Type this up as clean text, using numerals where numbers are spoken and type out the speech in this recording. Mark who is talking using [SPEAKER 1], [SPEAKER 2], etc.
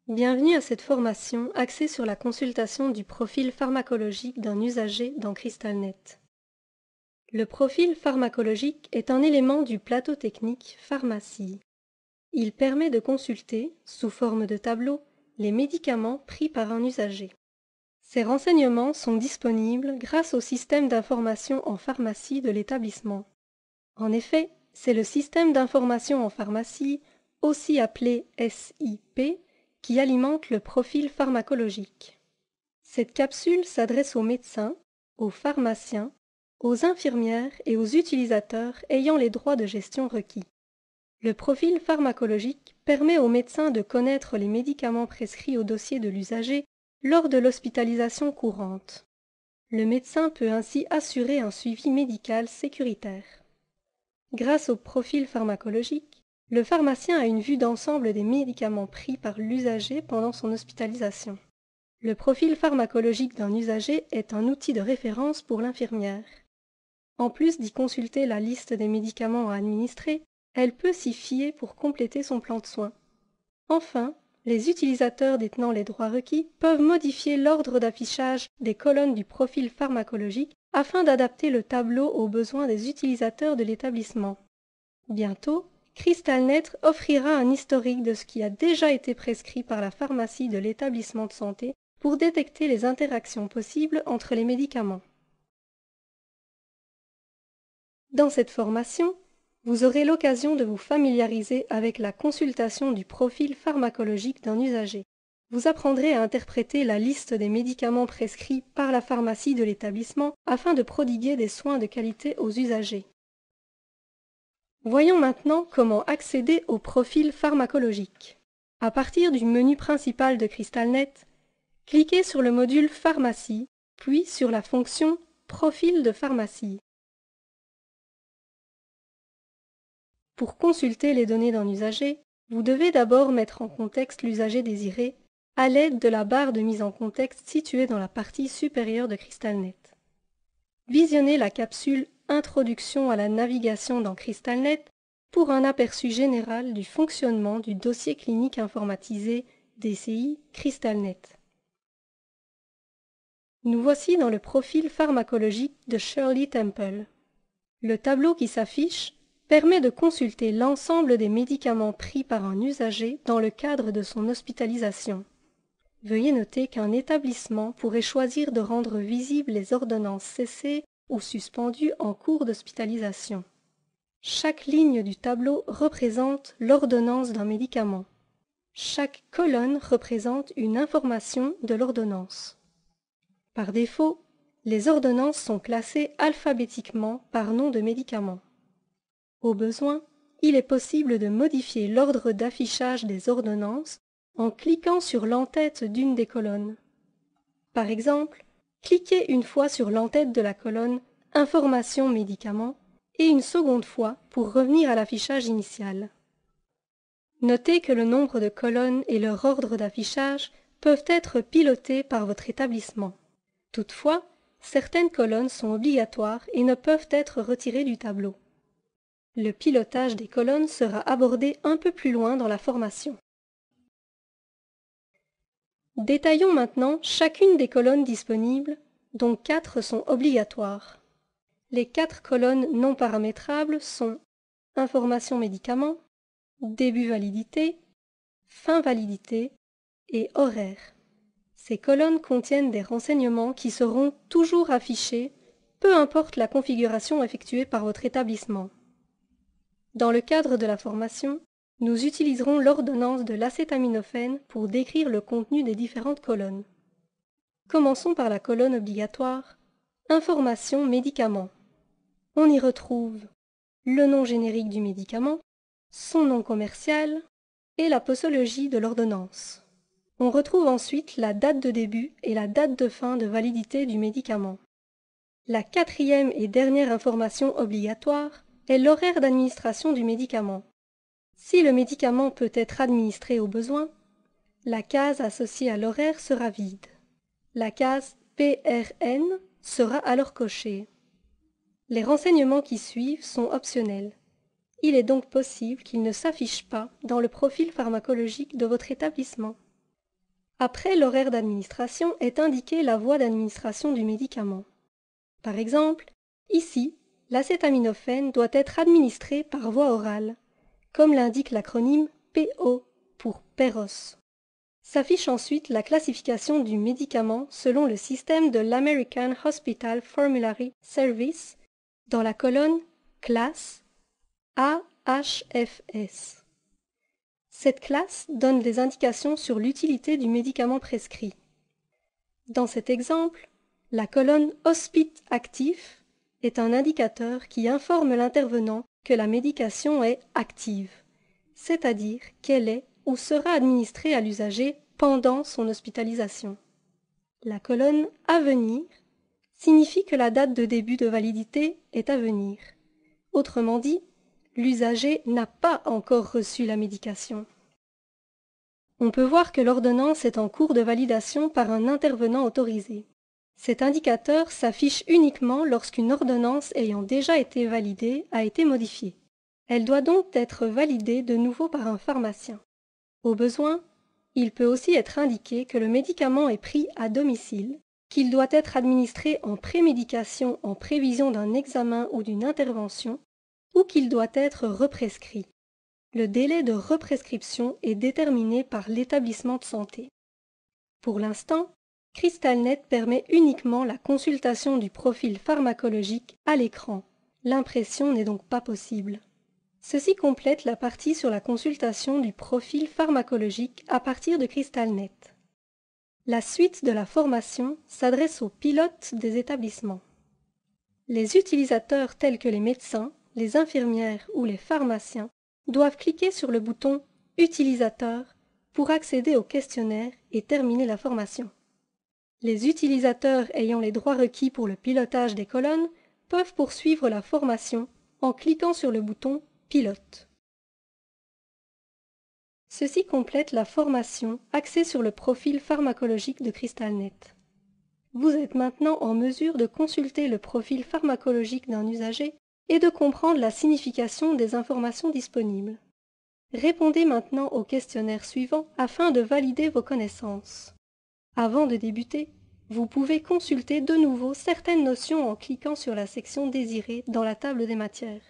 [SPEAKER 1] Bienvenue à cette formation axée sur la consultation du profil pharmacologique d'un usager dans CrystalNet. Le profil pharmacologique est un élément du plateau technique Pharmacie. Il permet de consulter, sous forme de tableau, les médicaments pris par un usager. Ces renseignements sont disponibles grâce au système d'information en pharmacie de l'établissement. En effet, c'est le système d'information en pharmacie, aussi appelé SIP, qui alimente le profil pharmacologique. Cette capsule s'adresse aux médecins, aux pharmaciens, aux infirmières et aux utilisateurs ayant les droits de gestion requis. Le profil pharmacologique permet aux médecins de connaître les médicaments prescrits au dossier de l'usager lors de l'hospitalisation courante. Le médecin peut ainsi assurer un suivi médical sécuritaire. Grâce au profil pharmacologique, le pharmacien a une vue d'ensemble des médicaments pris par l'usager pendant son hospitalisation. Le profil pharmacologique d'un usager est un outil de référence pour l'infirmière. En plus d'y consulter la liste des médicaments à administrer, elle peut s'y fier pour compléter son plan de soins. Enfin, les utilisateurs détenant les droits requis peuvent modifier l'ordre d'affichage des colonnes du profil pharmacologique afin d'adapter le tableau aux besoins des utilisateurs de l'établissement. Bientôt, CrystalNet offrira un historique de ce qui a déjà été prescrit par la pharmacie de l'établissement de santé pour détecter les interactions possibles entre les médicaments. Dans cette formation, vous aurez l'occasion de vous familiariser avec la consultation du profil pharmacologique d'un usager. Vous apprendrez à interpréter la liste des médicaments prescrits par la pharmacie de l'établissement afin de prodiguer des soins de qualité aux usagers. Voyons maintenant comment accéder au profil pharmacologique. À partir du menu principal de CrystalNet, cliquez sur le module Pharmacie, puis sur la fonction Profil de pharmacie. Pour consulter les données d'un usager, vous devez d'abord mettre en contexte l'usager désiré à l'aide de la barre de mise en contexte située dans la partie supérieure de CrystalNet. Visionnez la capsule Introduction à la navigation dans CrystalNet pour un aperçu général du fonctionnement du dossier clinique informatisé DCI CrystalNet. Nous voici dans le profil pharmacologique de Shirley Temple. Le tableau qui s'affiche permet de consulter l'ensemble des médicaments pris par un usager dans le cadre de son hospitalisation. Veuillez noter qu'un établissement pourrait choisir de rendre visibles les ordonnances cessées ou suspendues en cours d'hospitalisation. Chaque ligne du tableau représente l'ordonnance d'un médicament. Chaque colonne représente une information de l'ordonnance. Par défaut, les ordonnances sont classées alphabétiquement par nom de médicament. Au besoin, il est possible de modifier l'ordre d'affichage des ordonnances en cliquant sur l'entête d'une des colonnes. Par exemple, cliquez une fois sur l'entête de la colonne « Information médicaments » et une seconde fois pour revenir à l'affichage initial. Notez que le nombre de colonnes et leur ordre d'affichage peuvent être pilotés par votre établissement. Toutefois, certaines colonnes sont obligatoires et ne peuvent être retirées du tableau. Le pilotage des colonnes sera abordé un peu plus loin dans la formation. Détaillons maintenant chacune des colonnes disponibles, dont 4 sont obligatoires. Les 4 colonnes non paramétrables sont Information médicaments, Début validité, Fin validité et Horaire. Ces colonnes contiennent des renseignements qui seront toujours affichés, peu importe la configuration effectuée par votre établissement. Dans le cadre de la formation, nous utiliserons l'ordonnance de l'acétaminophène pour décrire le contenu des différentes colonnes. Commençons par la colonne obligatoire « Information médicaments ». On y retrouve le nom générique du médicament, son nom commercial et la posologie de l'ordonnance. On retrouve ensuite la date de début et la date de fin de validité du médicament. La 4e et dernière information obligatoire est l'horaire d'administration du médicament. Si le médicament peut être administré au besoin, la case associée à l'horaire sera vide. La case PRN sera alors cochée. Les renseignements qui suivent sont optionnels. Il est donc possible qu'ils ne s'affichent pas dans le profil pharmacologique de votre établissement. Après l'horaire d'administration est indiquée la voie d'administration du médicament. Par exemple, ici, l'acétaminophène doit être administré par voie orale, comme l'indique l'acronyme PO pour Peros. S'affiche ensuite la classification du médicament selon le système de l'American Hospital Formulary Service dans la colonne Classe AHFS. Cette classe donne des indications sur l'utilité du médicament prescrit. Dans cet exemple, la colonne Hospice actif est un indicateur qui informe l'intervenant que la médication est active, c'est-à-dire qu'elle est ou sera administrée à l'usager pendant son hospitalisation. La colonne à venir signifie que la date de début de validité est à venir. Autrement dit, l'usager n'a pas encore reçu la médication. On peut voir que l'ordonnance est en cours de validation par un intervenant autorisé. Cet indicateur s'affiche uniquement lorsqu'une ordonnance ayant déjà été validée a été modifiée. Elle doit donc être validée de nouveau par un pharmacien. Au besoin, il peut aussi être indiqué que le médicament est pris à domicile, qu'il doit être administré en prémédication en prévision d'un examen ou d'une intervention, ou qu'il doit être represcrit. Le délai de represcription est déterminé par l'établissement de santé. Pour l'instant, CrystalNet permet uniquement la consultation du profil pharmacologique à l'écran. L'impression n'est donc pas possible. Ceci complète la partie sur la consultation du profil pharmacologique à partir de CrystalNet. La suite de la formation s'adresse aux pilotes des établissements. Les utilisateurs tels que les médecins, les infirmières ou les pharmaciens doivent cliquer sur le bouton « Utilisateur » pour accéder au questionnaire et terminer la formation. Les utilisateurs ayant les droits requis pour le pilotage des colonnes peuvent poursuivre la formation en cliquant sur le bouton « Pilote ». Ceci complète la formation axée sur le profil pharmacologique de CrystalNet. Vous êtes maintenant en mesure de consulter le profil pharmacologique d'un usager et de comprendre la signification des informations disponibles. Répondez maintenant au questionnaire suivant afin de valider vos connaissances. Avant de débuter, vous pouvez consulter de nouveau certaines notions en cliquant sur la section désirée dans la table des matières.